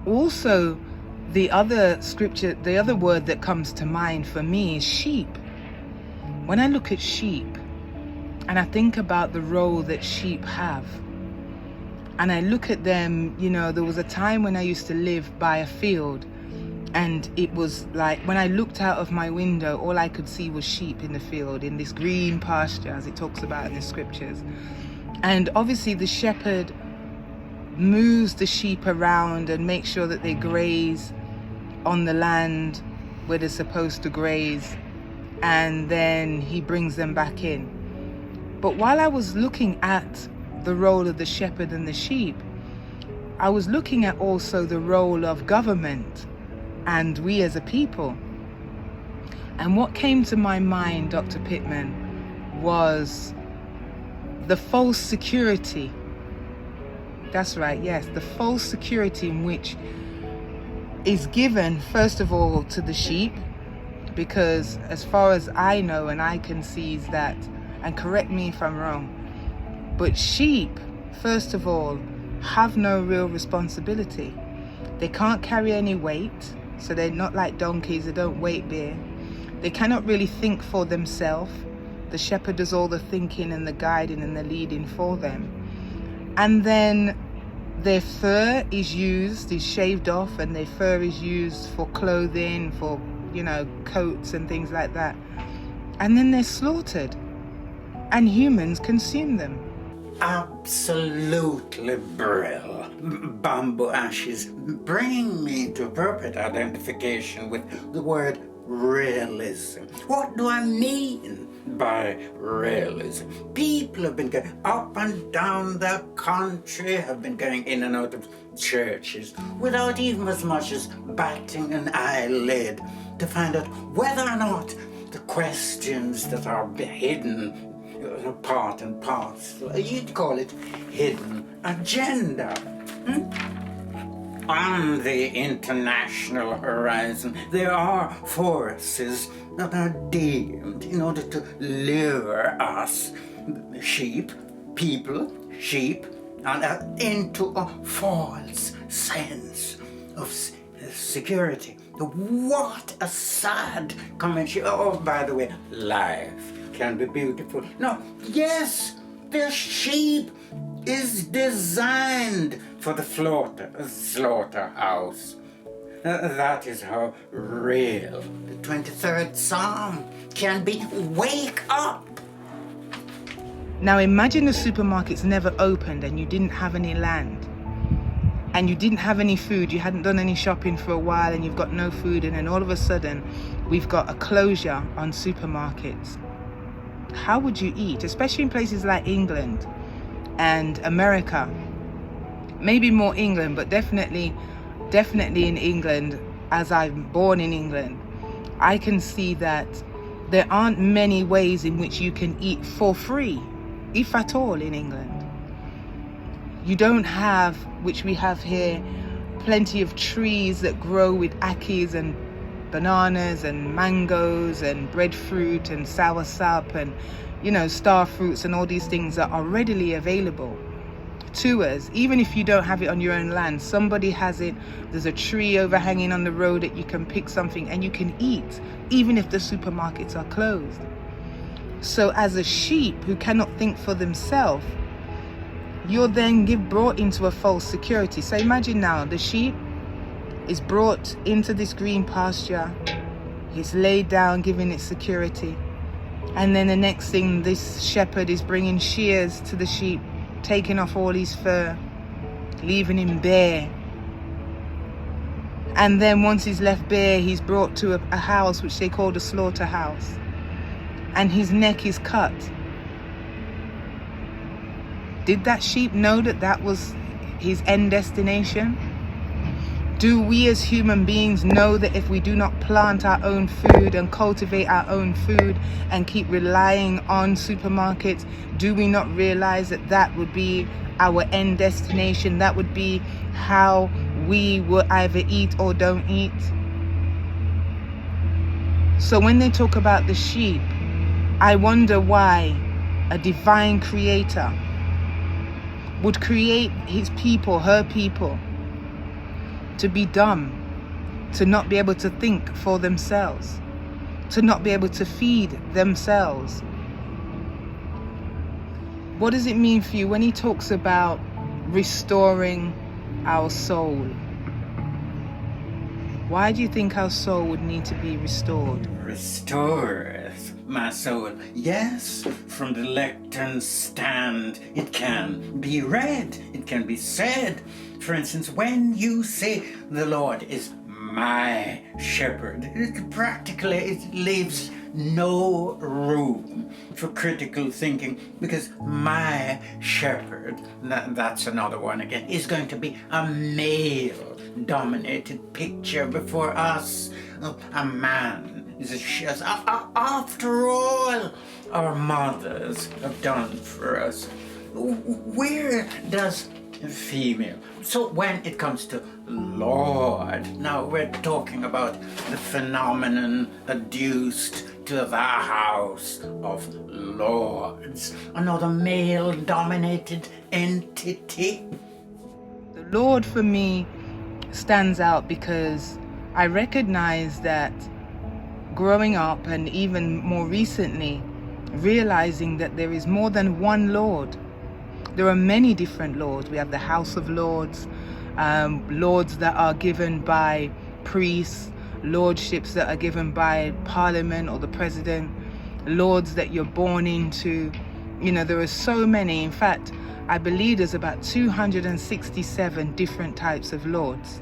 also, the other scripture, the other word that comes to mind for me is sheep. When I look at sheep and I think about the role that sheep have, and I look at them, you know, there was a time when I used to live by a field, and it was like when I looked out of my window, all I could see was sheep in the field, in this green pasture, as it talks about in the scriptures. And obviously the shepherd moves the sheep around and makes sure that they graze on the land where they're supposed to graze, and then he brings them back in. But while I was looking at the role of the shepherd and the sheep, I was looking at also the role of government and we as a people. And what came to my mind, Dr. Pitman, was the false security. That's right, yes, the false security in which is given, first of all, to the sheep, because as far as I know and I can see is that, and correct me if I'm wrong, but sheep, first of all, have no real responsibility. They can't carry any weight, so they're not like donkeys, they don't weight bear. They cannot really think for themselves. The shepherd does all the thinking and the guiding and the leading for them. And then their fur is shaved off, and their fur is used for clothing, for, you know, coats and things like that. And then they're slaughtered, and humans consume them. Absolutely brill. Bamboo ashes bring me to appropriate identification with the word realism. What do I mean by realism? People have been going up and down the country, have been going in and out of churches without even as much as batting an eyelid to find out whether or not the questions that are hidden part and parcel, you'd call it hidden agenda. On the international horizon, there are forces that are deemed in order to lure us, sheep, people, sheep, and into a false sense of security. What a sad comment. Oh, by the way, life can be beautiful. No, yes, the sheep is designed for the slaughterhouse. That is how real the 23rd Psalm can be. Wake up! Now imagine the supermarkets never opened and you didn't have any land, and you didn't have any food, you hadn't done any shopping for a while, and you've got no food, and then all of a sudden we've got a closure on supermarkets. How would you eat? Especially in places like England and America. Maybe more England, but definitely in England, as I'm born in England, I can see that there aren't many ways in which you can eat for free, if at all, in England. You don't have, which we have here, plenty of trees that grow with akis and bananas and mangoes and breadfruit and soursop and, you know, star fruits and all these things that are readily available to us. Even if you don't have it on your own land, somebody has it. There's a tree overhanging on the road that you can pick something and you can eat, even if the supermarkets are closed. So as a sheep who cannot think for themselves, you're then brought into a false security. So imagine now the sheep is brought into this green pasture, he's laid down, giving it security, and then the next thing, this shepherd is bringing shears to the sheep, taking off all his fur, leaving him bare. And then once he's left bare, he's brought to a house which they call the slaughterhouse, and his neck is cut. Did that sheep know that that was his end destination? Do we as human beings know that if we do not plant our own food and cultivate our own food and keep relying on supermarkets, do we not realize that that would be our end destination? That would be how we will either eat or don't eat. So when they talk about the sheep, I wonder why a divine creator would create his people, her people, to be dumb, to not be able to think for themselves, to not be able to feed themselves. What does it mean for you when he talks about restoring our soul? Why do you think our soul would need to be restored? Restoreth my soul. Yes, from the lectern stand it can be read, it can be said. For instance, when you say the Lord is my shepherd, it leaves no room for critical thinking, because my shepherd, that's another one again, is going to be a male dominated picture before us. A man is after all our mothers have done for us. Where does female? So when it comes to Lord, now we're talking about the phenomenon adduced to the House of Lords, another male dominated entity. The Lord for me stands out because I recognize that growing up, and even more recently, realizing that there is more than one Lord. There are many different lords. We have the House of Lords, lords that are given by priests, lordships that are given by Parliament or the President, lords that you're born into. You know, there are so many. In fact, I believe there's about 267 different types of lords.